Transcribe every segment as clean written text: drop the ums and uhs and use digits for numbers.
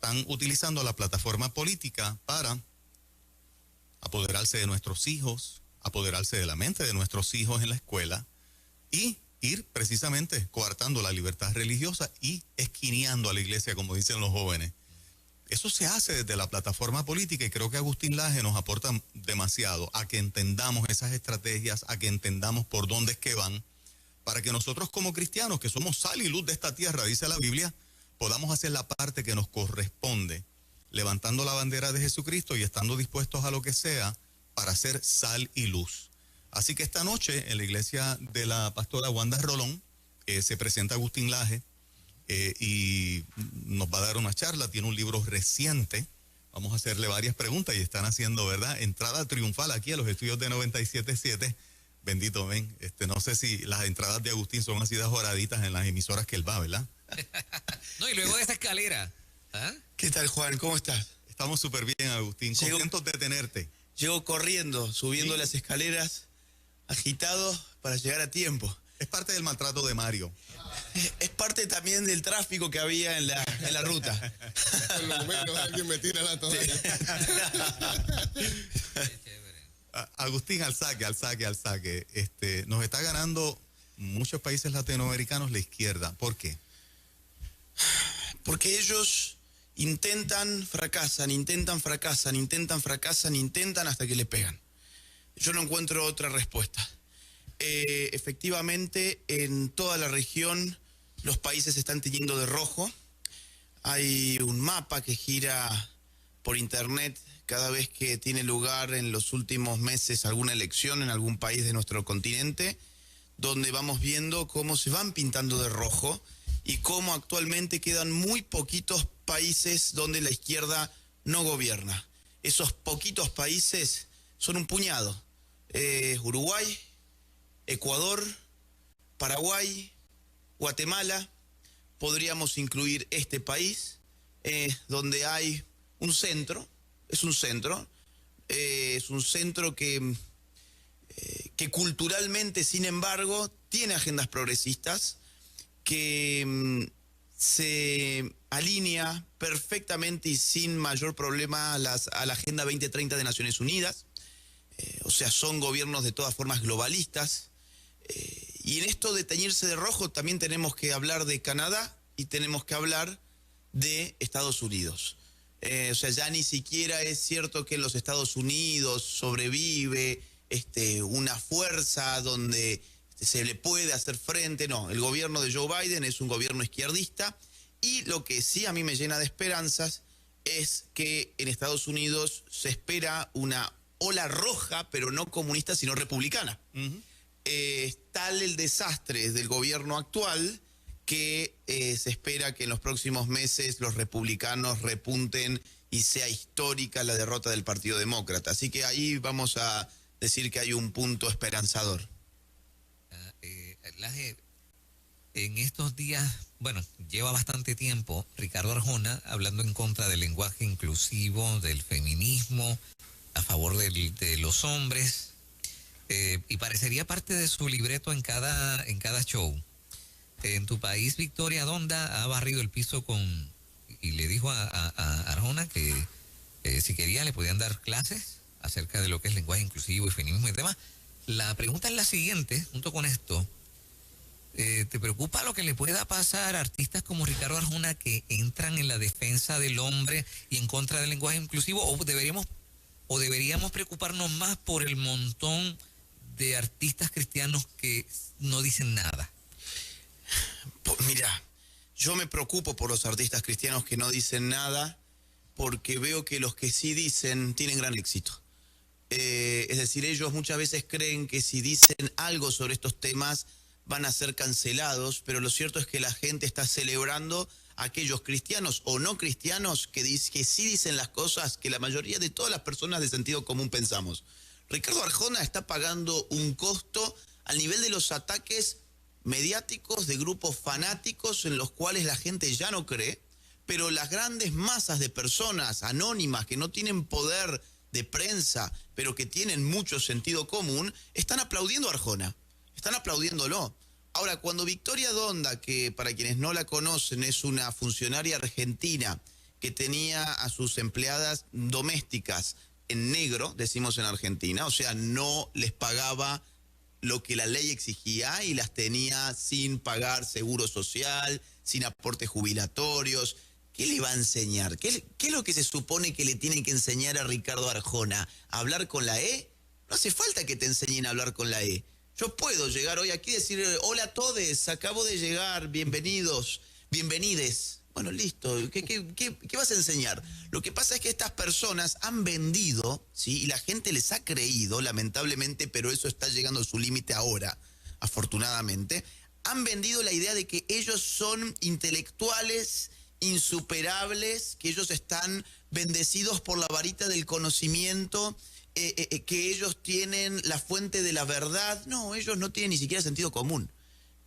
están utilizando la plataforma política para apoderarse de nuestros hijos, apoderarse de la mente de nuestros hijos en la escuela y ir precisamente coartando la libertad religiosa y esquineando a la iglesia, como dicen los jóvenes. Eso se hace desde la plataforma política y creo que Agustín Laje nos aporta demasiado a que entendamos esas estrategias, a que entendamos por dónde es que van, para que nosotros como cristianos, que somos sal y luz de esta tierra, dice la Biblia, podamos hacer la parte que nos corresponde, levantando la bandera de Jesucristo y estando dispuestos a lo que sea para ser sal y luz. Así que esta noche en la iglesia de la pastora Wanda Rolón se presenta Agustín Laje y nos va a dar una charla. Tiene un libro reciente. Vamos a hacerle varias preguntas y están haciendo, ¿verdad?, entrada triunfal aquí a los estudios de 97.7. Bendito, ven. No sé si las entradas de Agustín son así de joraditas en las emisoras que él va, ¿verdad? No, y luego de esa escalera. ¿Ah? ¿Qué tal, Juan? ¿Cómo estás? Estamos súper bien, Agustín. Contentos de tenerte. Llego corriendo, subiendo ¿Sí? las escaleras, agitado para llegar a tiempo. Es parte del maltrato de Mario. Es parte también del tráfico que había en la ruta. Por lo menos alguien me tira la toalla. Agustín, al saque. Nos está ganando muchos países latinoamericanos la izquierda. ¿Por qué? Porque ellos intentan, fracasan hasta que le pegan. Yo no encuentro otra respuesta. Efectivamente, en toda la región los países se están tiñendo de rojo. Hay un mapa que gira por internet cada vez que tiene lugar en los últimos meses alguna elección en algún país de nuestro continente, donde vamos viendo cómo se van pintando de rojo y cómo actualmente quedan muy poquitos países donde la izquierda no gobierna. Esos poquitos países son un puñado. Uruguay, Ecuador, Paraguay, Guatemala. Podríamos incluir este país, donde hay un centro. Es un centro que culturalmente, sin embargo, tiene agendas progresistas, que se alinea perfectamente y sin mayor problema a la Agenda 2030 de Naciones Unidas. O sea, son gobiernos de todas formas globalistas. Y en esto de teñirse de rojo también tenemos que hablar de Canadá y tenemos que hablar de Estados Unidos. O sea, ya ni siquiera es cierto que en los Estados Unidos sobrevive una fuerza donde se le puede hacer frente. No, el gobierno de Joe Biden es un gobierno izquierdista y lo que sí a mí me llena de esperanzas es que en Estados Unidos se espera una ola roja, pero no comunista, sino republicana. Tal el desastre del gobierno actual que se espera que en los próximos meses los republicanos repunten y sea histórica la derrota del Partido Demócrata. Así que ahí vamos a decir que hay un punto esperanzador. Laje, en estos días, bueno, lleva bastante tiempo Ricardo Arjona hablando en contra del lenguaje inclusivo, del feminismo, a favor de los hombres, y parecería parte de su libreto en cada show. En tu país, Victoria Donda ha barrido el piso y le dijo a Arjona que si quería le podían dar clases acerca de lo que es lenguaje inclusivo y feminismo y demás. La pregunta es la siguiente, junto con esto. ¿Te preocupa lo que le pueda pasar a artistas como Ricardo Arjona que entran en la defensa del hombre y en contra del lenguaje inclusivo? ¿O deberíamos preocuparnos más por el montón de artistas cristianos que no dicen nada? Pues mira, yo me preocupo por los artistas cristianos que no dicen nada, porque veo que los que sí dicen tienen gran éxito. Es decir, ellos muchas veces creen que si dicen algo sobre estos temas van a ser cancelados, pero lo cierto es que la gente está celebrando a aquellos cristianos o no cristianos que sí dicen las cosas que la mayoría de todas las personas de sentido común pensamos. Ricardo Arjona está pagando un costo al nivel de los ataques mediáticos de grupos fanáticos en los cuales la gente ya no cree, pero las grandes masas de personas anónimas que no tienen poder de prensa, pero que tienen mucho sentido común, están aplaudiendo a Arjona, están aplaudiéndolo. Ahora, cuando Victoria Donda, que para quienes no la conocen es una funcionaria argentina que tenía a sus empleadas domésticas en negro, decimos en Argentina, o sea, no les pagaba lo que la ley exigía y las tenía sin pagar seguro social, sin aportes jubilatorios. ¿Qué le va a enseñar? ¿Qué es lo que se supone que le tienen que enseñar a Ricardo Arjona? ¿A hablar con la E? No hace falta que te enseñen a hablar con la E. Yo puedo llegar hoy aquí y decir, hola a todos, acabo de llegar, bienvenidos, bienvenides. Bueno, listo, ¿Qué vas a enseñar? Lo que pasa es que estas personas han vendido, ¿sí? Y la gente les ha creído, lamentablemente, pero eso está llegando a su límite ahora, afortunadamente. Han vendido la idea de que ellos son intelectuales, insuperables, que ellos están bendecidos por la varita del conocimiento, que ellos tienen la fuente de la verdad. No, ellos no tienen ni siquiera sentido común.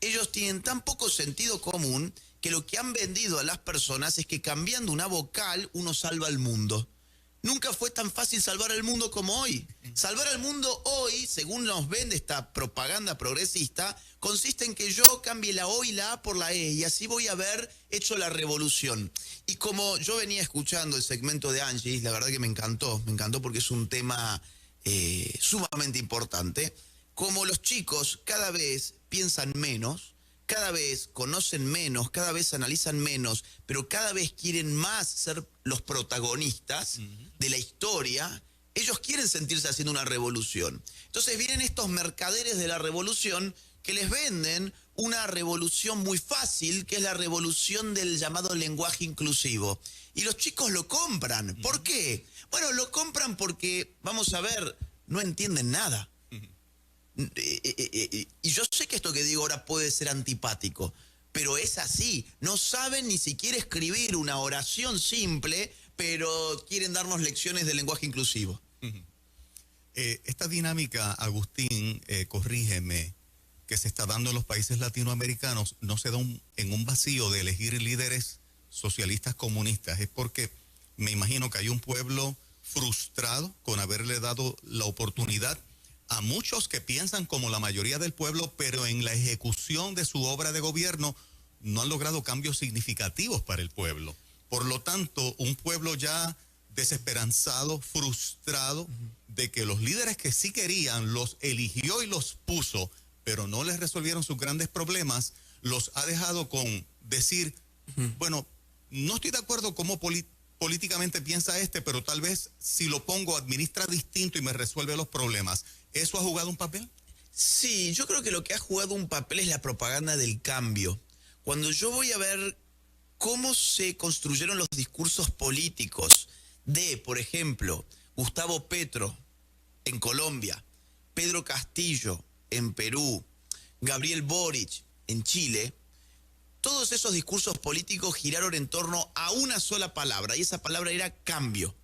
Ellos tienen tan poco sentido común que lo que han vendido a las personas es que cambiando una vocal uno salva al mundo. Nunca fue tan fácil salvar al mundo como hoy. Salvar al mundo hoy, según nos vende esta propaganda progresista, consiste en que yo cambie la O y la A por la E y así voy a haber hecho la revolución. Y como yo venía escuchando el segmento de Angie, la verdad que me encantó porque es un tema sumamente importante. Como los chicos cada vez piensan menos, cada vez conocen menos, cada vez analizan menos, pero cada vez quieren más ser los protagonistas de la historia, ellos quieren sentirse haciendo una revolución. Entonces vienen estos mercaderes de la revolución que les venden una revolución muy fácil, que es la revolución del llamado lenguaje inclusivo. Y los chicos lo compran. ¿Por qué? Bueno, lo compran porque, vamos a ver, no entienden nada. Y yo sé que esto que digo ahora puede ser antipático, pero es así. No saben ni siquiera escribir una oración simple, pero quieren darnos lecciones de lenguaje inclusivo. Esta dinámica, Agustín, corrígeme, que se está dando en los países latinoamericanos, no se da en un vacío de elegir líderes socialistas comunistas. Es porque me imagino que hay un pueblo frustrado con haberle dado la oportunidad a muchos que piensan como la mayoría del pueblo, pero en la ejecución de su obra de gobierno no han logrado cambios significativos para el pueblo. Por lo tanto, un pueblo ya desesperanzado, frustrado, de que los líderes que sí querían los eligió y los puso, pero no les resolvieron sus grandes problemas, los ha dejado con decir, bueno, no estoy de acuerdo cómo políticamente piensa pero tal vez si lo pongo administra distinto y me resuelve los problemas. ¿Eso ha jugado un papel? Sí, yo creo que lo que ha jugado un papel es la propaganda del cambio. Cuando yo voy a ver cómo se construyeron los discursos políticos de, por ejemplo, Gustavo Petro en Colombia, Pedro Castillo en Perú, Gabriel Boric en Chile, todos esos discursos políticos giraron en torno a una sola palabra, y esa palabra era cambio.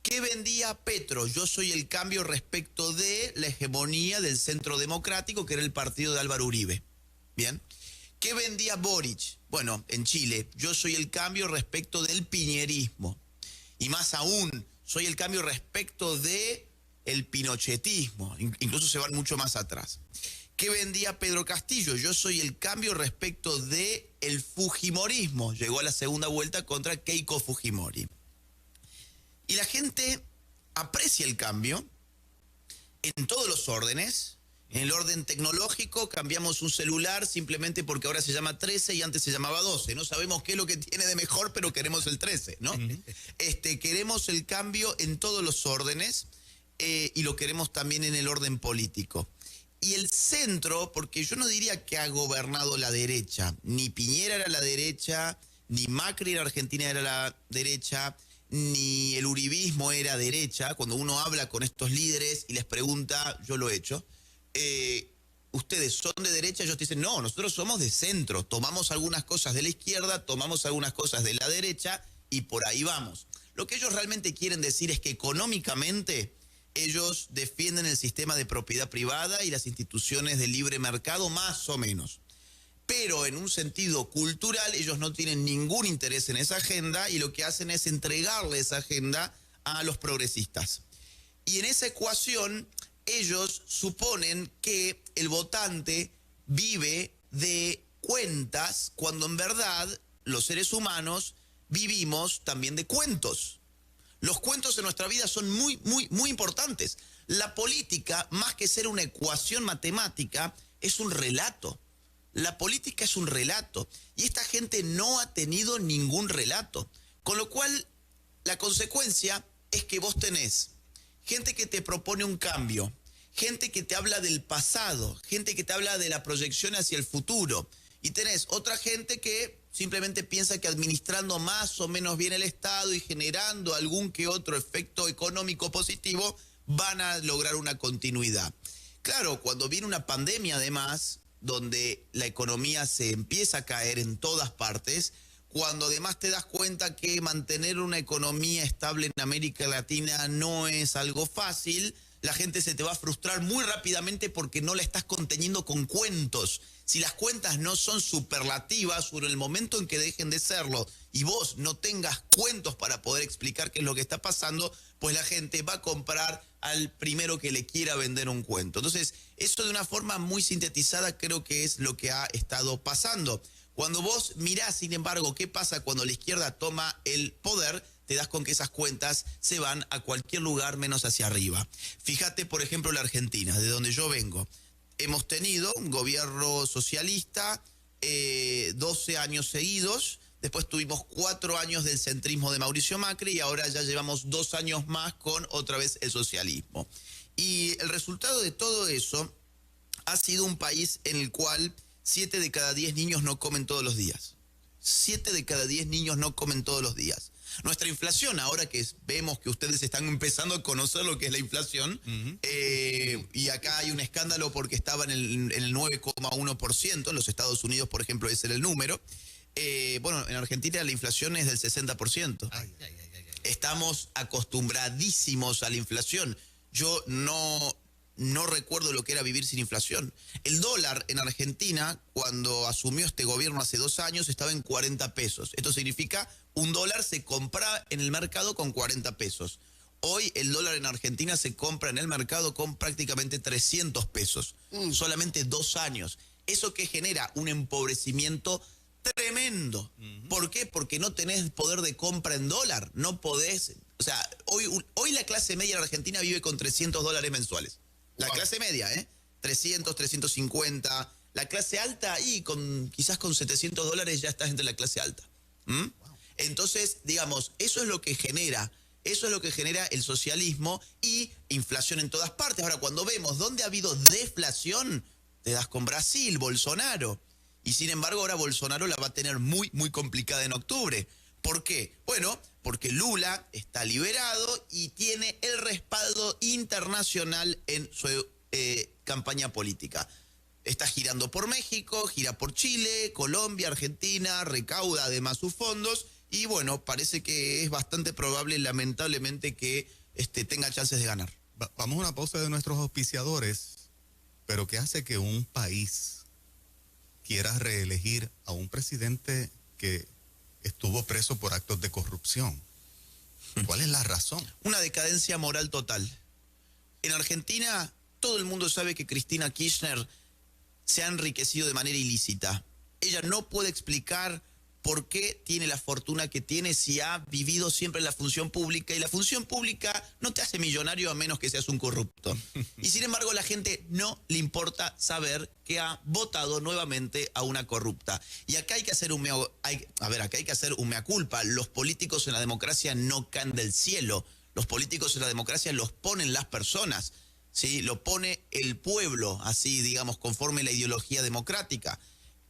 ¿Qué vendía Petro? Yo soy el cambio respecto de la hegemonía del Centro Democrático, que era el partido de Álvaro Uribe. ¿Bien? ¿Qué vendía Boric? Bueno, en Chile, yo soy el cambio respecto del piñerismo. Y más aún, soy el cambio respecto de el pinochetismo. Incluso se van mucho más atrás. ¿Qué vendía Pedro Castillo? Yo soy el cambio respecto de el fujimorismo. Llegó a la segunda vuelta contra Keiko Fujimori. Y la gente aprecia el cambio en todos los órdenes. En el orden tecnológico cambiamos un celular simplemente porque ahora se llama 13 y antes se llamaba 12. No sabemos qué es lo que tiene de mejor, pero queremos el 13, ¿no? Queremos el cambio en todos los órdenes y lo queremos también en el orden político. Y el centro, porque yo no diría que ha gobernado la derecha, ni Piñera era la derecha, ni Macri en Argentina era la derecha, ni el uribismo era derecha. Cuando uno habla con estos líderes y les pregunta, yo lo he hecho, ¿ustedes son de derecha? Ellos dicen, no, nosotros somos de centro, tomamos algunas cosas de la izquierda, tomamos algunas cosas de la derecha y por ahí vamos. Lo que ellos realmente quieren decir es que económicamente ellos defienden el sistema de propiedad privada y las instituciones de libre mercado más o menos. Pero en un sentido cultural ellos no tienen ningún interés en esa agenda y lo que hacen es entregarle esa agenda a los progresistas. Y en esa ecuación ellos suponen que el votante vive de cuentas cuando en verdad los seres humanos vivimos también de cuentos. Los cuentos en nuestra vida son muy, muy, muy importantes. La política, más que ser una ecuación matemática, es un relato. La política es un relato. Y esta gente no ha tenido ningún relato. Con lo cual, la consecuencia es que vos tenés gente que te propone un cambio, gente que te habla del pasado, gente que te habla de la proyección hacia el futuro. Y tenés otra gente que simplemente piensa que administrando más o menos bien el Estado y generando algún que otro efecto económico positivo van a lograr una continuidad. Claro, cuando viene una pandemia además, donde la economía se empieza a caer en todas partes, cuando además te das cuenta que mantener una economía estable en América Latina no es algo fácil, la gente se te va a frustrar muy rápidamente porque no la estás conteniendo con cuentos. Si las cuentas no son superlativas, o en el momento en que dejen de serlo y vos no tengas cuentos para poder explicar qué es lo que está pasando, pues la gente va a comprar al primero que le quiera vender un cuento. Entonces, eso de una forma muy sintetizada creo que es lo que ha estado pasando. Cuando vos mirás, sin embargo, qué pasa cuando la izquierda toma el poder, te das con que esas cuentas se van a cualquier lugar menos hacia arriba. Fíjate, por ejemplo, la Argentina, de donde yo vengo. Hemos tenido un gobierno socialista 12 años seguidos, después tuvimos 4 años del centrismo de Mauricio Macri y ahora ya llevamos 2 años más con otra vez el socialismo. Y el resultado de todo eso ha sido un país en el cual 7 de cada 10 niños no comen todos los días. 7 de cada 10 niños no comen todos los días. Nuestra inflación, ahora que vemos que ustedes están empezando a conocer lo que es la inflación, y acá hay un escándalo porque estaba en el 9,1%, en los Estados Unidos, por ejemplo, ese era el número. Bueno, en Argentina la inflación es del 60%. Estamos acostumbradísimos a la inflación. Yo no recuerdo lo que era vivir sin inflación. El dólar en Argentina, cuando asumió este gobierno hace 2 años, estaba en 40 pesos. Esto significa $1 se compra en el mercado con 40 pesos. Hoy el dólar en Argentina se compra en el mercado con prácticamente 300 pesos. Solamente 2 años. Eso que genera un empobrecimiento tremendo. ¿Por qué? Porque no tenés poder de compra en dólar. No podés... O sea, hoy la clase media en Argentina vive con $300 mensuales. La clase media, 300, 350. La clase alta, y quizás con $700 ya estás entre la clase alta. Entonces, digamos, eso es lo que genera el socialismo y inflación en todas partes. Ahora, cuando vemos dónde ha habido deflación, te das con Brasil, Bolsonaro. Y sin embargo, ahora Bolsonaro la va a tener muy, muy complicada en octubre. ¿Por qué? Bueno, porque Lula está liberado y tiene el respaldo internacional en su campaña política. Está girando por México, gira por Chile, Colombia, Argentina, recauda además sus fondos y bueno, parece que es bastante probable, lamentablemente, que tenga chances de ganar. Vamos a una pausa de nuestros auspiciadores, pero ¿qué hace que un país quiera reelegir a un presidente que estuvo preso por actos de corrupción? ¿Cuál es la razón? Una decadencia moral total. En Argentina, todo el mundo sabe que Cristina Kirchner se ha enriquecido de manera ilícita. Ella no puede explicar por qué tiene la fortuna que tiene si ha vivido siempre en la función pública, y la función pública no te hace millonario a menos que seas un corrupto. Y sin embargo, a la gente no le importa saber que ha votado nuevamente a una corrupta. Y acá hay que hacer un mea culpa. Los políticos en la democracia no caen del cielo. Los políticos en la democracia los ponen las personas, ¿sí? Lo pone el pueblo, así digamos, conforme la ideología democrática.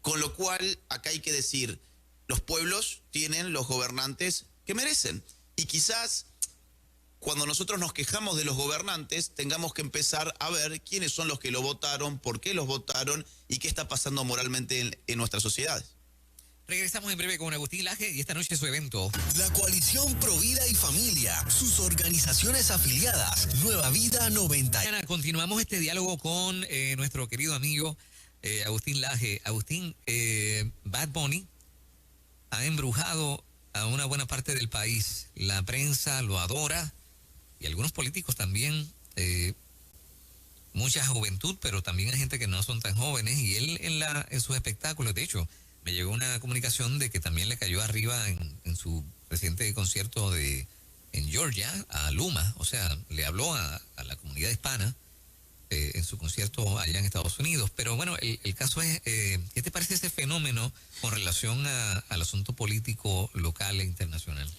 Con lo cual, acá hay que decir, los pueblos tienen los gobernantes que merecen. Y quizás cuando nosotros nos quejamos de los gobernantes, tengamos que empezar a ver quiénes son los que lo votaron, por qué los votaron y qué está pasando moralmente en nuestras sociedades. Regresamos en breve con Agustín Laje y esta noche su evento. La Coalición Provida y Familia, sus organizaciones afiliadas, Nueva Vida 90. Mañana continuamos este diálogo con nuestro querido amigo Agustín Laje. Agustín, Bad Bunny ha embrujado a una buena parte del país. La prensa lo adora y algunos políticos también, mucha juventud, pero también hay gente que no son tan jóvenes, y él en sus espectáculos, de hecho, me llegó una comunicación de que también le cayó arriba en su reciente concierto en Georgia, a Luma, o sea, le habló a la comunidad hispana en su concierto allá en Estados Unidos. Pero bueno, el caso es, ¿qué te parece ese fenómeno con relación al asunto político local e internacional?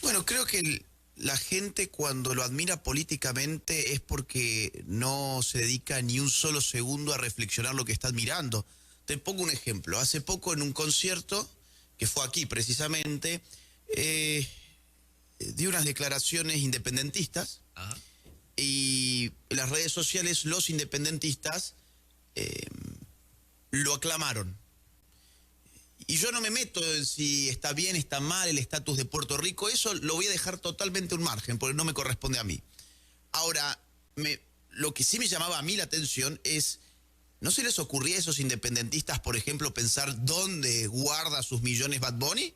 Bueno, creo que la gente cuando lo admira políticamente es porque no se dedica ni un solo segundo a reflexionar lo que está admirando. Te pongo un ejemplo. Hace poco en un concierto, que fue aquí precisamente, di unas declaraciones independentistas. Ajá. Y en las redes sociales los independentistas lo aclamaron. Y yo no me meto en si está bien, está mal el estatus de Puerto Rico. Eso lo voy a dejar totalmente a un margen, porque no me corresponde a mí. Ahora, lo que sí me llamaba a mí la atención es, ¿no se les ocurría a esos independentistas, por ejemplo, pensar dónde guarda sus millones Bad Bunny?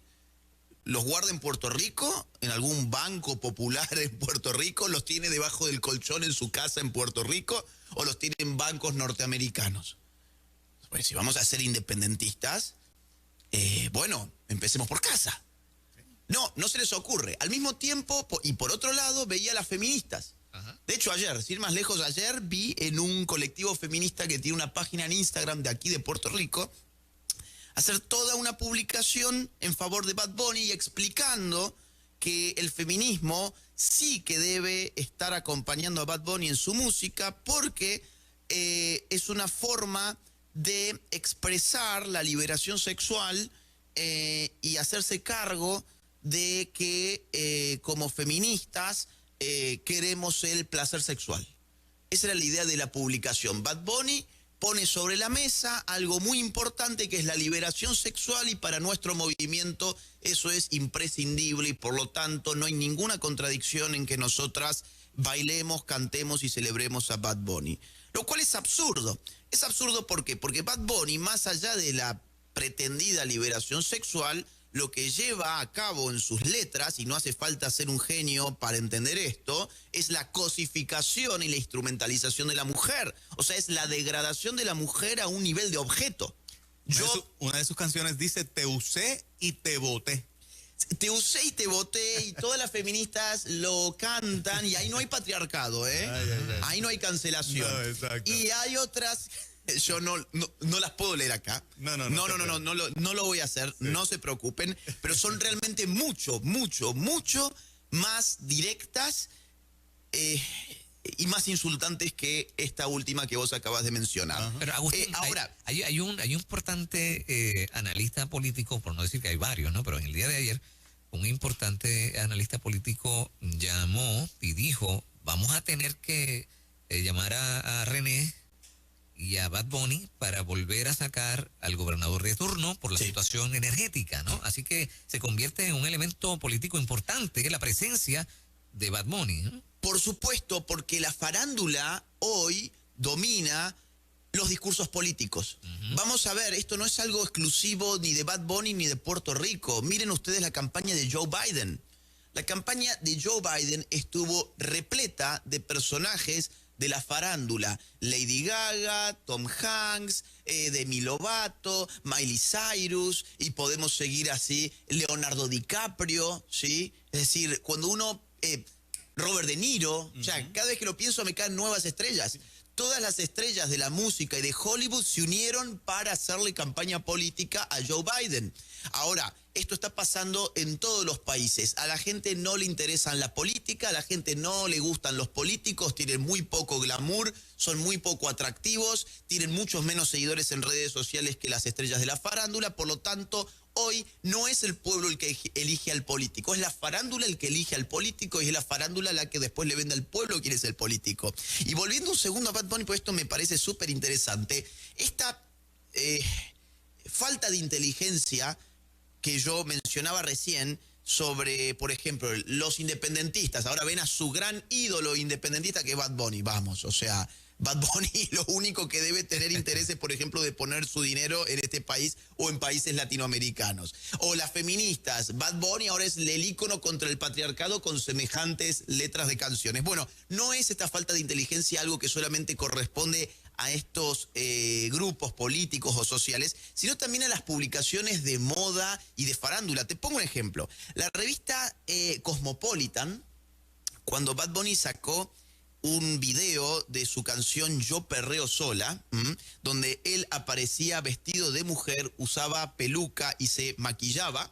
¿Los guarda en Puerto Rico? ¿En algún banco popular en Puerto Rico? ¿Los tiene debajo del colchón en su casa en Puerto Rico? ¿O los tiene en bancos norteamericanos? Pues si vamos a ser independentistas, bueno, empecemos por casa. No se les ocurre. Al mismo tiempo, y por otro lado, veía a las feministas. Ajá. De hecho, ayer, sin ir más lejos, ayer vi en un colectivo feminista que tiene una página en Instagram de aquí de Puerto Rico, hacer toda una publicación en favor de Bad Bunny y explicando que el feminismo sí que debe estar acompañando a Bad Bunny en su música porque es una forma de expresar la liberación sexual y hacerse cargo de que como feministas queremos el placer sexual. Esa era la idea de la publicación. Bad Bunny pone sobre la mesa algo muy importante que es la liberación sexual y para nuestro movimiento eso es imprescindible y por lo tanto no hay ninguna contradicción en que nosotras bailemos, cantemos y celebremos a Bad Bunny. Lo cual es absurdo. Es absurdo ¿por qué? Porque Bad Bunny, más allá de la pretendida liberación sexual, lo que lleva a cabo en sus letras, y no hace falta ser un genio para entender esto, es la cosificación y la instrumentalización de la mujer. O sea, es la degradación de la mujer a un nivel de objeto. Una de sus canciones dice, te usé y te boté. Te usé y te boté, y todas las feministas lo cantan, y ahí no hay patriarcado, ¿eh? Ahí no hay cancelación. No, exacto. Y hay otras... Yo no las puedo leer acá. No lo voy a hacer, sí. No se preocupen, pero son realmente mucho más directas y más insultantes que esta última que vos acabas de mencionar. Pero Agustín, ahora hay un importante analista político, por no decir que hay varios, ¿no? Pero en el día de ayer, un importante analista político llamó y dijo, vamos a tener que llamar a René y a Bad Bunny para volver a sacar al gobernador de turno por la situación energética, ¿no? Así que se convierte en un elemento político importante la presencia de Bad Bunny, ¿no? Por supuesto, porque la farándula hoy domina los discursos políticos. Vamos a ver, esto no es algo exclusivo ni de Bad Bunny ni de Puerto Rico. Miren ustedes la campaña de Joe Biden. La campaña de Joe Biden estuvo repleta de personajes de la farándula. Lady Gaga, Tom Hanks, Demi Lovato, Miley Cyrus, y podemos seguir así, Leonardo DiCaprio, ¿sí? Es decir, cuando uno... Robert De Niro, o sea, cada vez que lo pienso me caen nuevas estrellas. Todas las estrellas de la música y de Hollywood se unieron para hacerle campaña política a Joe Biden. Ahora, esto está pasando en todos los países. A la gente no le interesan la política, a la gente no le gustan los políticos, tienen muy poco glamour, son muy poco atractivos, tienen muchos menos seguidores en redes sociales que las estrellas de la farándula, por lo tanto, hoy no es el pueblo el que elige al político, es la farándula el que elige al político y es la farándula la que después le vende al pueblo quién es el político. Y volviendo un segundo a Bad Bunny, pues esto me parece súper interesante, esta falta de inteligencia que yo mencionaba recién sobre, por ejemplo, los independentistas. Ahora ven a su gran ídolo independentista que es Bad Bunny, vamos, o sea... Bad Bunny lo único que debe tener interés es, por ejemplo, de poner su dinero en este país o en países latinoamericanos. O las feministas, Bad Bunny ahora es el ícono contra el patriarcado con semejantes letras de canciones. Bueno, no es esta falta de inteligencia algo que solamente corresponde a estos grupos políticos o sociales, sino también a las publicaciones de moda y de farándula. Te pongo un ejemplo. La revista Cosmopolitan, cuando Bad Bunny sacó un video de su canción Yo Perreo Sola, donde él aparecía vestido de mujer, usaba peluca y se maquillaba,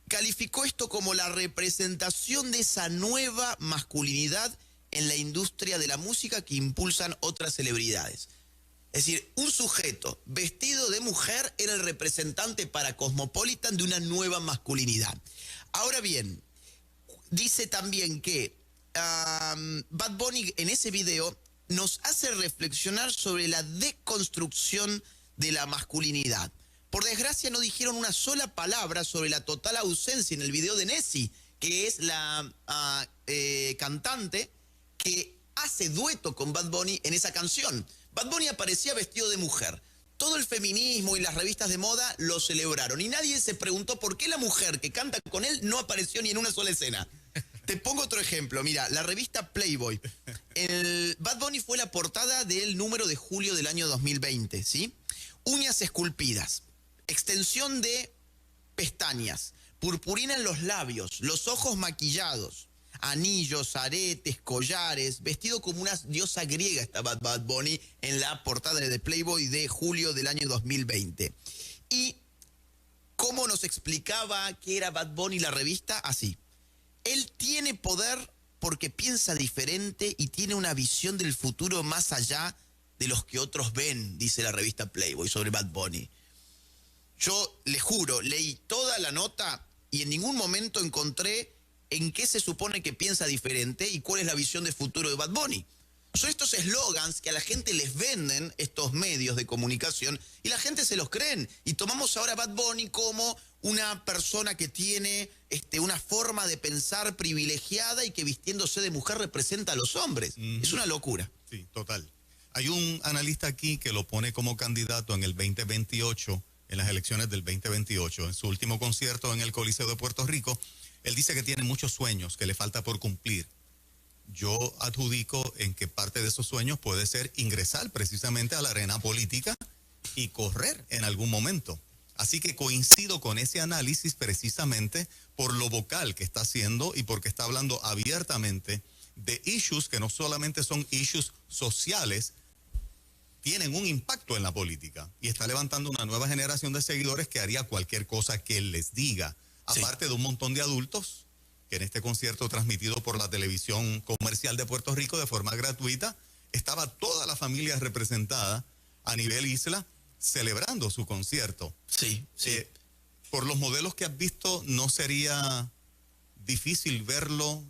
calificó esto como la representación de esa nueva masculinidad en la industria de la música que impulsan otras celebridades. Es decir, un sujeto vestido de mujer era el representante para Cosmopolitan de una nueva masculinidad. Ahora bien, dice también que Bad Bunny en ese video nos hace reflexionar sobre la deconstrucción de la masculinidad. Por desgracia no dijeron una sola palabra sobre la total ausencia en el video de Nessie, que es la cantante que hace dueto con Bad Bunny en esa canción. Bad Bunny aparecía vestido de mujer. Todo el feminismo y las revistas de moda lo celebraron. Y nadie se preguntó por qué la mujer que canta con él no apareció ni en una sola escena. Te pongo otro ejemplo. Mira, la revista Playboy. Bad Bunny fue la portada del número de julio del año 2020, ¿sí? Uñas esculpidas, extensión de pestañas, purpurina en los labios, los ojos maquillados, anillos, aretes, collares, vestido como una diosa griega estaba Bad Bunny en la portada de Playboy de julio del año 2020. Y ¿cómo nos explicaba qué era Bad Bunny la revista? Así. Él tiene poder porque piensa diferente y tiene una visión del futuro más allá de los que otros ven, dice la revista Playboy sobre Bad Bunny. Yo le juro, leí toda la nota y en ningún momento encontré en qué se supone que piensa diferente y cuál es la visión de futuro de Bad Bunny. Son estos eslogans que a la gente les venden estos medios de comunicación y la gente se los creen. Y tomamos ahora a Bad Bunny como una persona que tiene una forma de pensar privilegiada y que vistiéndose de mujer representa a los hombres. Es una locura. Sí, total. Hay un analista aquí que lo pone como candidato en el 2028, en las elecciones del 2028. En su último concierto en el Coliseo de Puerto Rico, él dice que tiene muchos sueños que le falta por cumplir. Yo adjudico en que parte de esos sueños puede ser ingresar precisamente a la arena política y correr en algún momento. Así que coincido con ese análisis precisamente por lo vocal que está haciendo y porque está hablando abiertamente de issues que no solamente son issues sociales, tienen un impacto en la política y está levantando una nueva generación de seguidores que haría cualquier cosa que él les diga, aparte de un montón de adultos que en este concierto transmitido por la televisión comercial de Puerto Rico de forma gratuita, estaba toda la familia representada a nivel isla celebrando su concierto. Sí, sí. Por los modelos que has visto, ¿no sería difícil verlo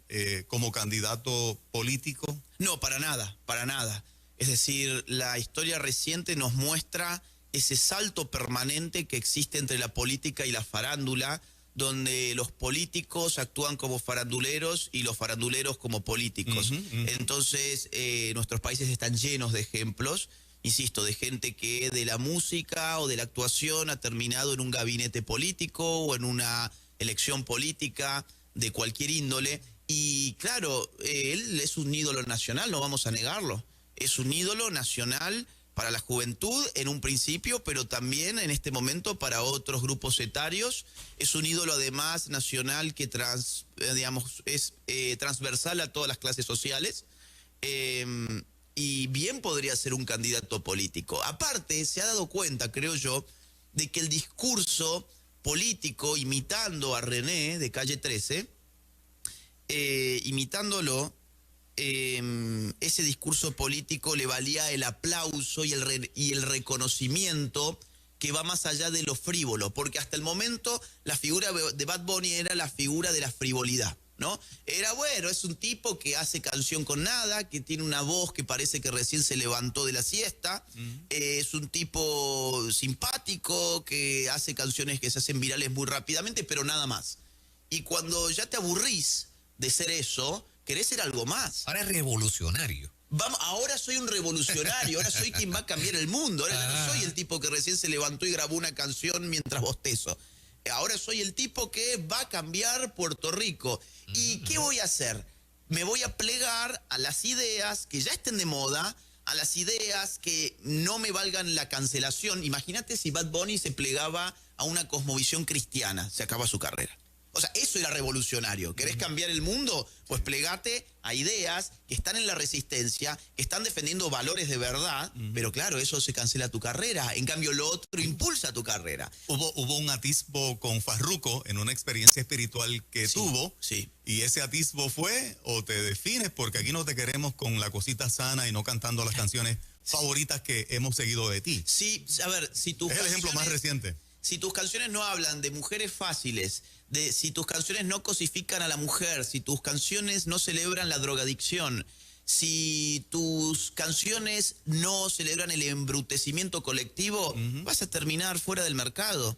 como candidato político? No, para nada, para nada. Es decir, la historia reciente nos muestra ese salto permanente que existe entre la política y la farándula, donde los políticos actúan como faranduleros y los faranduleros como políticos. Entonces, nuestros países están llenos de ejemplos, insisto, de gente que de la música o de la actuación ha terminado en un gabinete político o en una elección política de cualquier índole. Y claro, él es un ídolo nacional, no vamos a negarlo. Es un ídolo nacional para la juventud en un principio, pero también en este momento para otros grupos etarios. Es un ídolo además nacional que es transversal a todas las clases sociales y bien podría ser un candidato político. Aparte, se ha dado cuenta, creo yo, de que el discurso político, imitando a René de Calle 13, imitándolo, ese discurso político le valía el aplauso y el reconocimiento que va más allá de lo frívolo, porque hasta el momento la figura de Bad Bunny era la figura de la frivolidad, ¿no? Era bueno, es un tipo que hace canción con nada, que tiene una voz que parece que recién se levantó de la siesta, es un tipo simpático que hace canciones que se hacen virales muy rápidamente, pero nada más. Y cuando ya te aburrís de ser eso, querés ser algo más. Ahora es revolucionario. Ahora soy un revolucionario, ahora soy quien va a cambiar el mundo. Ahora ya no soy el tipo que recién se levantó y grabó una canción mientras bostezo. Ahora soy el tipo que va a cambiar Puerto Rico. ¿Y qué voy a hacer? Me voy a plegar a las ideas que ya estén de moda, a las ideas que no me valgan la cancelación. Imagínate si Bad Bunny se plegaba a una cosmovisión cristiana, se acaba su carrera. O sea, eso era revolucionario. ¿Querés cambiar el mundo? Pues plegate a ideas que están en la resistencia, que están defendiendo valores de verdad, pero claro, eso se cancela tu carrera. En cambio, lo otro impulsa tu carrera. Hubo un atisbo con Farruko en una experiencia espiritual que tuvo. Sí. Y ese atisbo fue, o te defines, porque aquí no te queremos con la cosita sana y no cantando las canciones favoritas que hemos seguido de ti. Sí, a ver, si tus Es el ejemplo más reciente. Si tus canciones no hablan de mujeres fáciles, si tus canciones no cosifican a la mujer, si tus canciones no celebran la drogadicción, si tus canciones no celebran el embrutecimiento colectivo, vas a terminar fuera del mercado.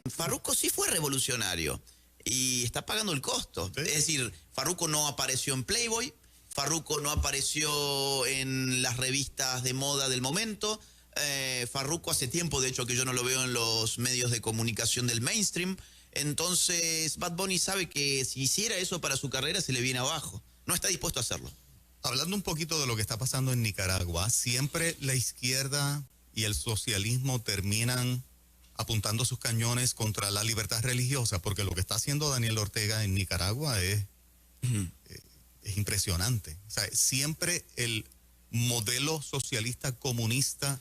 Farruko sí fue revolucionario y está pagando el costo. ¿Sí? Es decir, Farruko no apareció en Playboy, Farruko no apareció en las revistas de moda del momento. Farruko hace tiempo, de hecho, que yo no lo veo en los medios de comunicación del mainstream. Entonces, Bad Bunny sabe que si hiciera eso para su carrera se le viene abajo. No está dispuesto a hacerlo. Hablando un poquito de lo que está pasando en Nicaragua, siempre la izquierda y el socialismo terminan apuntando sus cañones contra la libertad religiosa, porque lo que está haciendo Daniel Ortega en Nicaragua es impresionante. O sea, siempre el modelo socialista comunista,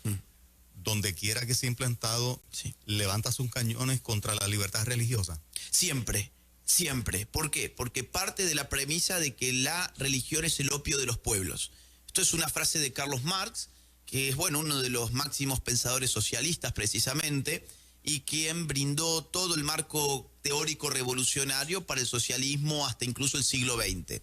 donde quiera que sea implantado, levanta sus cañones contra la libertad religiosa. Siempre, siempre. ¿Por qué? Porque parte de la premisa de que la religión es el opio de los pueblos. Esto es una frase de Carlos Marx, que es, bueno, uno de los máximos pensadores socialistas precisamente, y quien brindó todo el marco teórico revolucionario para el socialismo hasta incluso el siglo XX.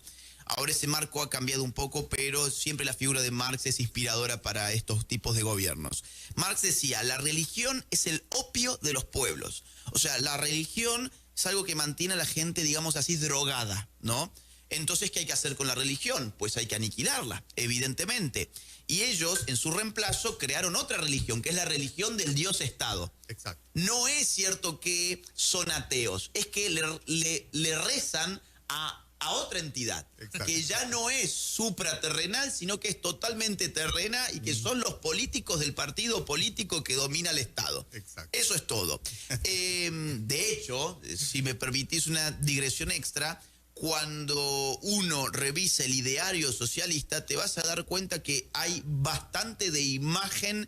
Ahora ese marco ha cambiado un poco, pero siempre la figura de Marx es inspiradora para estos tipos de gobiernos. Marx decía, la religión es el opio de los pueblos. O sea, la religión es algo que mantiene a la gente, digamos así, drogada, ¿no? Entonces, ¿qué hay que hacer con la religión? Pues hay que aniquilarla, evidentemente. Y ellos, en su reemplazo, crearon otra religión, que es la religión del Dios-Estado. Exacto. No es cierto que son ateos, es que le rezan a otra entidad, Exacto, que ya no es supraterrenal, sino que es totalmente terrena y que son los políticos del partido político que domina el Estado. Exacto. Eso es todo. De hecho, si me permitís una digresión extra, cuando uno revisa el ideario socialista, te vas a dar cuenta que hay bastante de imagen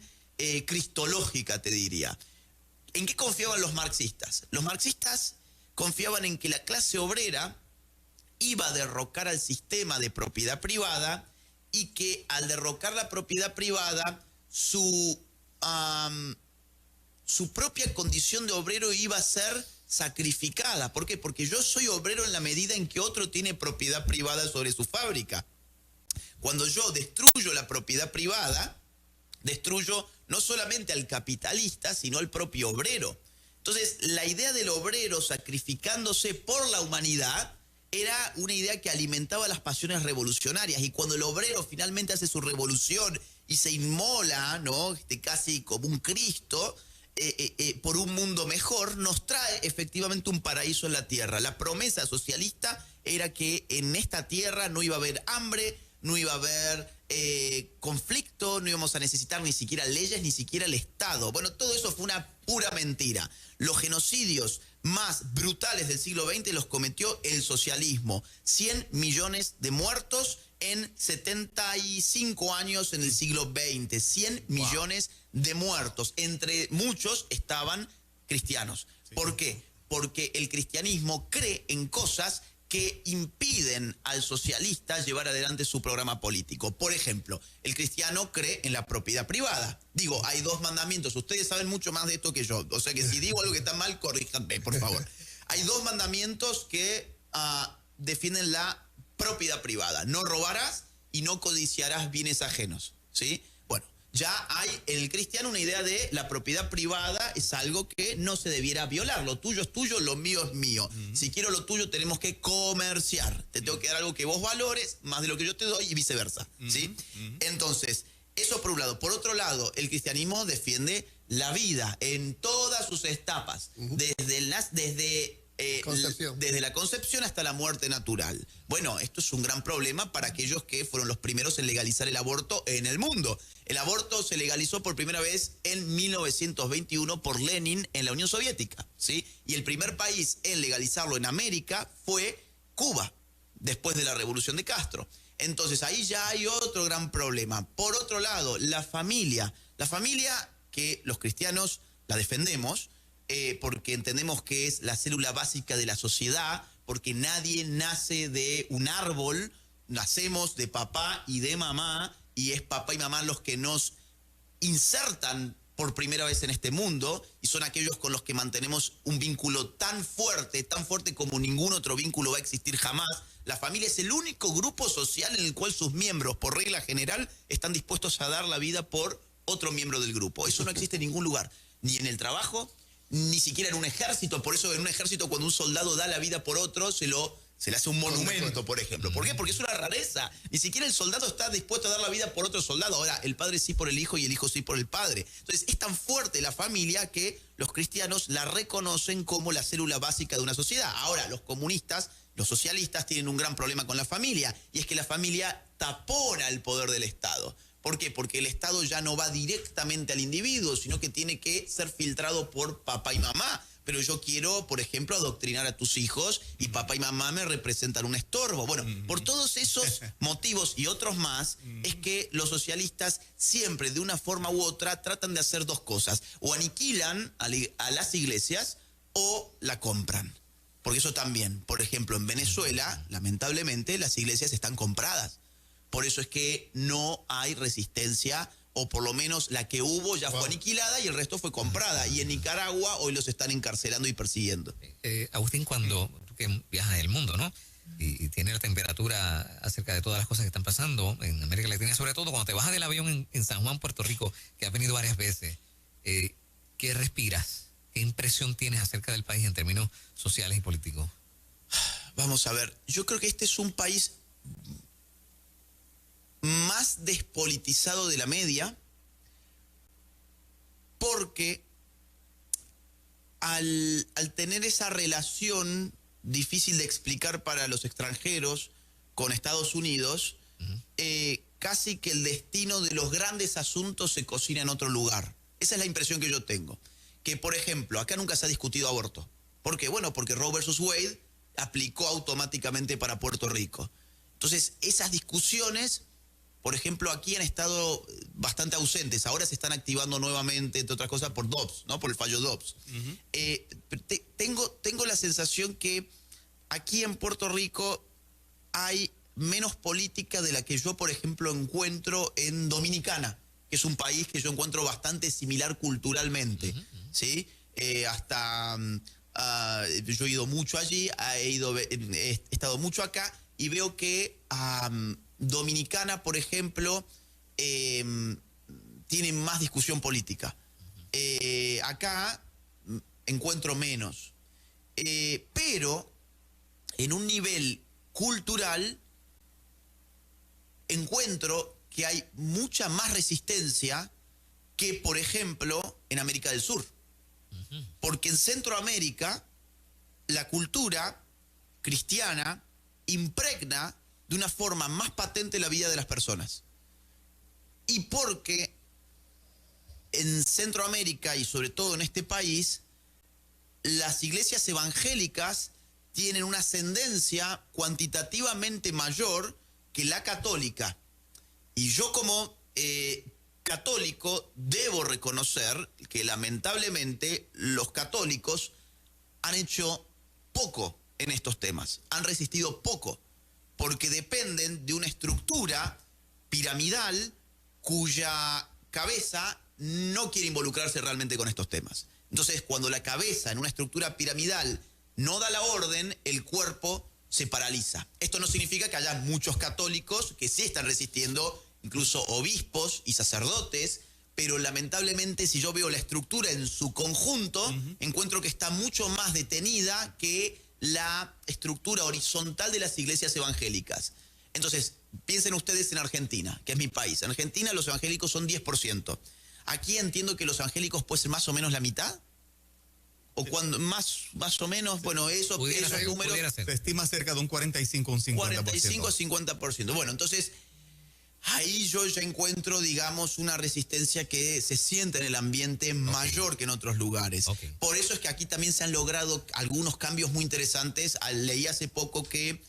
cristológica, te diría. ¿En qué confiaban los marxistas? Los marxistas confiaban en que la clase obrera iba a derrocar al sistema de propiedad privada y que al derrocar la propiedad privada, su propia condición de obrero iba a ser sacrificada. ¿Por qué? Porque yo soy obrero en la medida en que otro tiene propiedad privada sobre su fábrica. Cuando yo destruyo la propiedad privada, destruyo no solamente al capitalista, sino al propio obrero. Entonces, la idea del obrero sacrificándose por la humanidad era una idea que alimentaba las pasiones revolucionarias. Y cuando el obrero finalmente hace su revolución y se inmola, ¿no? Casi como un Cristo, por un mundo mejor, nos trae efectivamente un paraíso en la tierra. La promesa socialista era que en esta tierra no iba a haber hambre, no iba a haber conflicto, no íbamos a necesitar ni siquiera leyes, ni siquiera el Estado. Bueno, todo eso fue una pura mentira. Los genocidios más brutales del siglo XX los cometió el socialismo. 100 millones de muertos en 75 años en el siglo XX. 100 millones de muertos. Entre muchos estaban cristianos. Sí. ¿Por qué? Porque el cristianismo cree en cosas que impiden al socialista llevar adelante su programa político. Por ejemplo, el cristiano cree en la propiedad privada. Digo, hay 2 mandamientos. Ustedes saben mucho más de esto que yo. O sea que si digo algo que está mal, corríjanme, por favor. Hay 2 mandamientos que defienden la propiedad privada. No robarás y no codiciarás bienes ajenos. ¿Sí? Bueno, ya hay en el cristiano una idea de la propiedad privada es algo que no se debiera violar. Lo tuyo es tuyo, lo mío es mío. Si quiero lo tuyo, tenemos que comerciar. Te tengo que dar algo que vos valores más de lo que yo te doy y viceversa. ¿Sí? Entonces, eso por un lado. Por otro lado, el cristianismo defiende la vida en todas sus etapas. Desde Concepción. Desde la concepción hasta la muerte natural. Bueno, esto es un gran problema para aquellos que fueron los primeros en legalizar el aborto en el mundo. El aborto se legalizó por primera vez en 1921 por Lenin en la Unión Soviética, ¿sí? Y el primer país en legalizarlo en América fue Cuba, después de la Revolución de Castro. Entonces ahí ya hay otro gran problema. Por otro lado, la familia. La familia que los cristianos la defendemos, porque entendemos que es la célula básica de la sociedad, porque nadie nace de un árbol, nacemos de papá y de mamá, y es papá y mamá los que nos insertan por primera vez en este mundo, y son aquellos con los que mantenemos un vínculo tan fuerte como ningún otro vínculo va a existir jamás. La familia es el único grupo social en el cual sus miembros, por regla general, están dispuestos a dar la vida por otro miembro del grupo. Eso no existe en ningún lugar, ni en el trabajo, ni siquiera en un ejército. Por eso en un ejército, cuando un soldado da la vida por otro, se le hace un monumento, por ejemplo. ¿Por qué? Porque es una rareza. Ni siquiera el soldado está dispuesto a dar la vida por otro soldado. Ahora, el padre sí por el hijo y el hijo sí por el padre. Entonces, es tan fuerte la familia que los cristianos la reconocen como la célula básica de una sociedad. Ahora, los comunistas, los socialistas tienen un gran problema con la familia, y es que la familia tapona el poder del Estado. ¿Por qué? Porque el Estado ya no va directamente al individuo, sino que tiene que ser filtrado por papá y mamá. Pero yo quiero, por ejemplo, adoctrinar a tus hijos y papá y mamá me representan un estorbo. Bueno, por todos esos motivos y otros más, es que los socialistas siempre, de una forma u otra, tratan de hacer dos cosas. O aniquilan a las iglesias o la compran. Porque eso también, por ejemplo, en Venezuela, lamentablemente, las iglesias están compradas. Por eso es que no hay resistencia, o por lo menos la que hubo ya fue aniquilada y el resto fue comprada. Y en Nicaragua hoy los están encarcelando y persiguiendo. Agustín, cuando tú que viajas el mundo, ¿no? Y tiene la temperatura acerca de todas las cosas que están pasando en América Latina, sobre todo cuando te bajas del avión en San Juan, Puerto Rico, que has venido varias veces, ¿qué respiras? ¿Qué impresión tienes acerca del país en términos sociales y políticos? Vamos a ver, yo creo que este es un país más despolitizado de la media, porque al tener esa relación difícil de explicar para los extranjeros con Estados Unidos, casi que el destino de los grandes asuntos se cocina en otro lugar. Esa es la impresión que yo tengo. Que, por ejemplo, acá nunca se ha discutido aborto. ¿Por qué? Bueno, porque Roe versus Wade aplicó automáticamente para Puerto Rico. Entonces, esas discusiones, por ejemplo, aquí han estado bastante ausentes. Ahora se están activando nuevamente, entre otras cosas, por Dobbs, ¿no? Por el fallo Dobbs. Tengo la sensación que aquí en Puerto Rico hay menos política de la que yo, por ejemplo, encuentro en Dominicana, que es un país que yo encuentro bastante similar culturalmente, ¿sí? Yo he ido mucho allí, he estado mucho acá, y veo que Dominicana, por ejemplo, tiene más discusión política. Acá encuentro menos. Pero en un nivel cultural encuentro que hay mucha más resistencia que, por ejemplo, en América del Sur. Porque en Centroamérica la cultura cristiana impregna de una forma más patente la vida de las personas. Y porque en Centroamérica, y sobre todo en este país, las iglesias evangélicas tienen una ascendencia cuantitativamente mayor que la católica. Y yo como católico debo reconocer que lamentablemente los católicos han hecho poco en estos temas, han resistido poco, porque dependen de una estructura piramidal cuya cabeza no quiere involucrarse realmente con estos temas. Entonces, cuando la cabeza en una estructura piramidal no da la orden, el cuerpo se paraliza. Esto no significa que haya muchos católicos que sí están resistiendo, incluso obispos y sacerdotes, pero lamentablemente si yo veo la estructura en su conjunto, encuentro que está mucho más detenida que la estructura horizontal de las iglesias evangélicas. Entonces, piensen ustedes en Argentina, que es mi país. En Argentina los evangélicos son 10%. Aquí entiendo que los evangélicos pueden ser más o menos la mitad, o cuando más o menos, bueno, esos números, pudiera ser. Se estima cerca de un 45 o un 50%. 45 o 50%. Bueno, entonces ahí yo ya encuentro, digamos, una resistencia que se siente en el ambiente mayor que en otros lugares. Por eso es que aquí también se han logrado algunos cambios muy interesantes. Leí hace poco que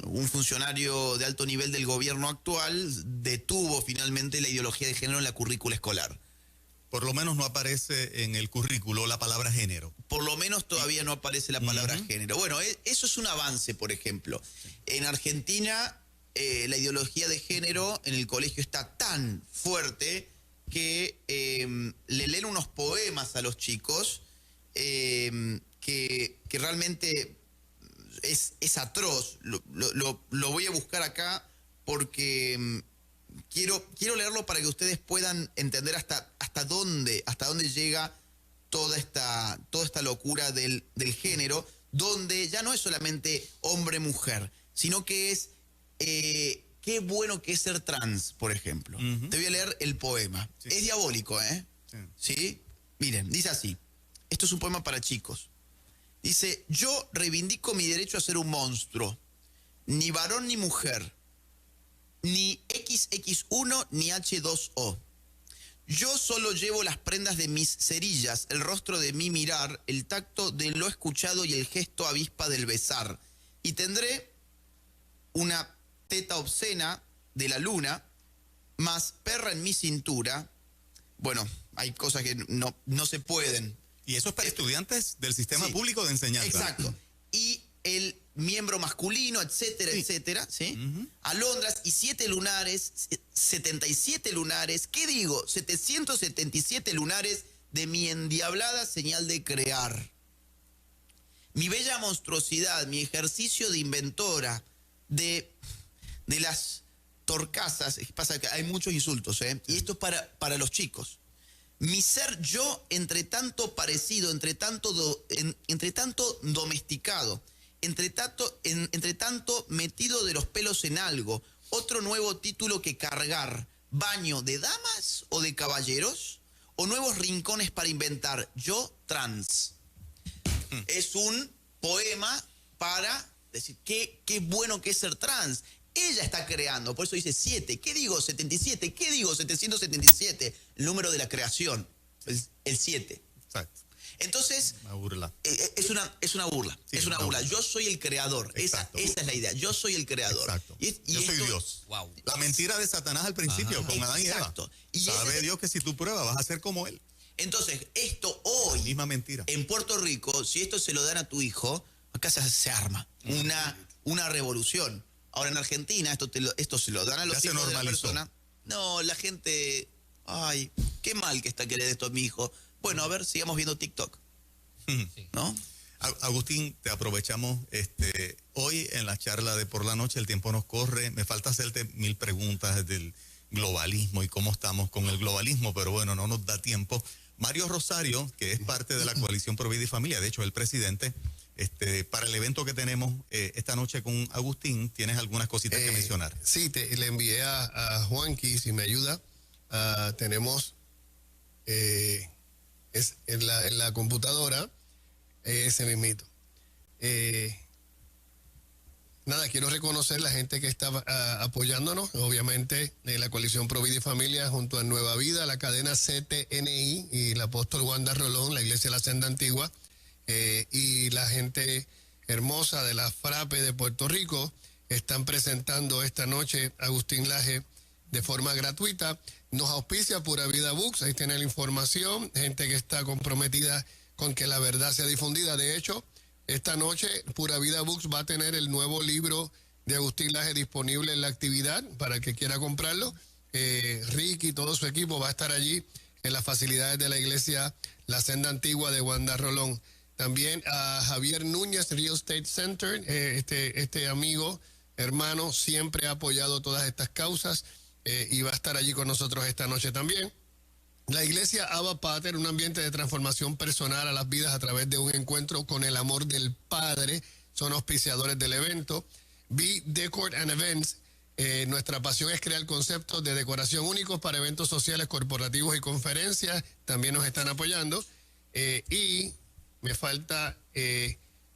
un funcionario de alto nivel del gobierno actual detuvo finalmente la ideología de género en la currícula escolar. Por lo menos no aparece en el currículo la palabra género. Por lo menos todavía no aparece la palabra género. Bueno, eso es un avance, por ejemplo. En Argentina, la ideología de género en el colegio está tan fuerte que le leen unos poemas a los chicos que realmente es atroz. Lo voy a buscar acá porque quiero leerlo para que ustedes puedan entender hasta dónde llega toda esta locura del género, donde ya no es solamente hombre-mujer, sino que es qué bueno que es ser trans, por ejemplo. Te voy a leer el poema. Sí. Es diabólico, ¿eh? ¿Sí? Miren, dice así. Esto es un poema para chicos. Dice: yo reivindico mi derecho a ser un monstruo. Ni varón ni mujer. Ni XX1 ni H2O. Yo solo llevo las prendas de mis cerillas, el rostro de mi mirar, el tacto de lo escuchado y el gesto avispa del besar. Y tendré una teta obscena de la luna, más perra en mi cintura. Bueno, hay cosas que no se pueden. Y eso es para estudiantes del sistema público de enseñanza. Exacto. Y el miembro masculino, etcétera, etcétera, ¿sí? Alondras y 7 lunares, 77 lunares, ¿qué digo? 777 lunares de mi endiablada señal de crear. Mi bella monstruosidad, mi ejercicio de inventora, de las torcasas, pasa que hay muchos insultos, ¿eh? Y esto es para los chicos. Mi ser yo, entre tanto parecido, entre tanto domesticado, entre tanto metido de los pelos en algo, otro nuevo título que cargar, baño de damas o de caballeros, o nuevos rincones para inventar, yo trans. Es un poema para decir qué bueno que es ser trans. Ella está creando, por eso dice 7. ¿Qué digo 77? ¿Qué digo 777? El número de la creación, el 7. Exacto. Entonces, una burla. Es una burla. Sí, es una burla. Yo soy el creador. Esa es la idea. Yo soy el creador. Exacto. Yo soy Dios. Wow. La mentira de Satanás al principio, con Adán y Eva. Exacto. Y sabe Dios que si tú pruebas vas a ser como él. Entonces, esto hoy, la misma mentira. En Puerto Rico, si esto se lo dan a tu hijo, acá se arma una revolución. Ahora en Argentina, esto se lo dan a los hijos de la persona. No, la gente, ay, qué mal que está que le dé esto a mi hijo. Bueno, a ver, sigamos viendo TikTok. ¿No? Agustín, te aprovechamos hoy en la charla de por la noche, el tiempo nos corre. Me falta hacerte 1000 preguntas del globalismo y cómo estamos con el globalismo, pero bueno, no nos da tiempo. Mario Rosario, que es parte de la coalición Pro Vida y Familia, de hecho, el presidente, para el evento que tenemos esta noche con Agustín, ¿tienes algunas cositas que mencionar? Sí, le envié a Juanqui, si me ayuda. Tenemos en la computadora ese mismito. Nada, quiero reconocer la gente que está apoyándonos, obviamente la coalición Pro Vida y Familia junto a Nueva Vida, la cadena CTNI y el apóstol Wanda Rolón, la iglesia de la Senda Antigua, y la gente hermosa de la FRAPE de Puerto Rico están presentando esta noche a Agustín Laje de forma gratuita. Nos auspicia Pura Vida Books, ahí tiene la información, gente que está comprometida con que la verdad sea difundida. De hecho, esta noche Pura Vida Books va a tener el nuevo libro de Agustín Laje disponible en la actividad para el que quiera comprarlo. Ricky y todo su equipo va a estar allí en las facilidades de la iglesia La Senda Antigua de Wanda Rolón. También a Javier Núñez, Real Estate Center, este amigo, hermano, siempre ha apoyado todas estas causas y va a estar allí con nosotros esta noche también. La iglesia Abba Pater, un ambiente de transformación personal a las vidas a través de un encuentro con el amor del Padre, son auspiciadores del evento. Be Decor and Events, nuestra pasión es crear conceptos de decoración únicos para eventos sociales, corporativos y conferencias, también nos están apoyando. Y me falta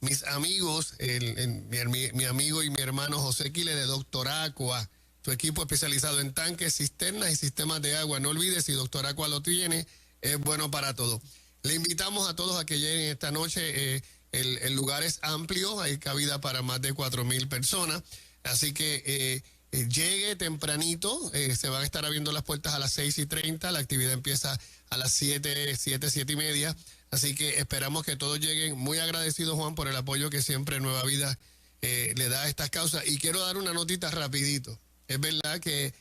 mis amigos, mi amigo y mi hermano José Quile de Doctor Aqua, su equipo especializado en tanques, cisternas y sistemas de agua. No olvides, si Doctor Aqua lo tiene, es bueno para todo. Le invitamos a todos a que lleguen esta noche. El lugar es amplio, hay cabida para más de 4,000 personas. Así que llegue tempranito, se van a estar abriendo las puertas a las 6:30, la actividad empieza a las 7:30. Así que esperamos que todos lleguen. Muy agradecido, Juan, por el apoyo que siempre Nueva Vida le da a estas causas. Y quiero dar una notita rapidito. Es verdad que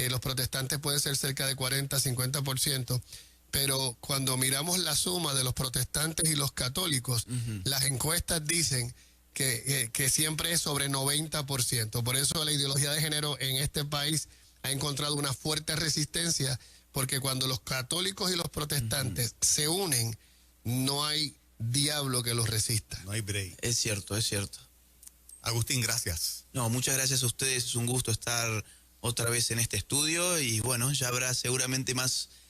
los protestantes pueden ser cerca de 40-50%, pero cuando miramos la suma de los protestantes y los católicos, las encuestas dicen que siempre es sobre 90%. Por eso la ideología de género en este país ha encontrado una fuerte resistencia, porque cuando los católicos y los protestantes se unen, no hay diablo que los resista. No hay break. Es cierto, es cierto. Agustín, gracias. No, muchas gracias a ustedes. Es un gusto estar otra vez en este estudio y bueno, ya habrá seguramente más